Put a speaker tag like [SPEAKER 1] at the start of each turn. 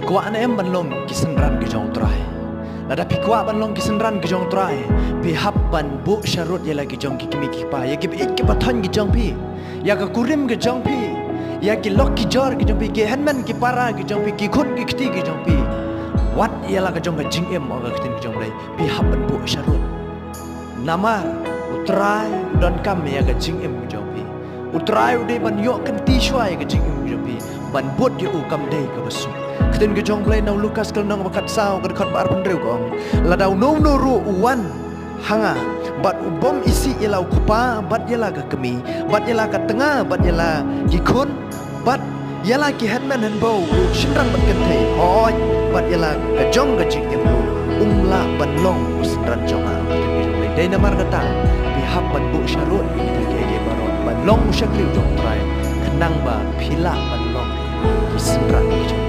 [SPEAKER 1] Pikwa na em banlong kisenran ke jong trai. Lada pikwa banlong kisenran ke jong trai. Pihap ban bu syarut ya lagi jong kimi kipa. Ya ki ik pathan ke jong pi. Ya ka kurim ke jong pi. Ya ki lok ki jor ke jong pi. Ki handman ki para ke jong pi. Ki khun ki khti ke jong pi. Wat ya la ke jong ka jing em o ka khtin ke jong lai. Pihap ban bu syarut. Nama utrai dan kam ya ka jing em ke jong pi. Utrai udah ban yok kan ti shwai ke jing em ke jong pi. Ban bot ya u kam dei ke basu. Ketin ke jong play nau Lukas kal nang bakat sao ke dekat bar pendreu kong. Ladau no no ru uwan hanga bat ubom isi yelau kupa bat yela ke kemi bat yela ke tengah bat yela ki khun bat yela ki headman han bow shinrang bat kan thei hoi bat yela ke jong ke jing emu umla ban long usran jonga ketin ke jong play dei namar kata pihak ban bu syarut ke ge baron ban long syakriu jong trai kenang ba phila ban long ki sindran ke jong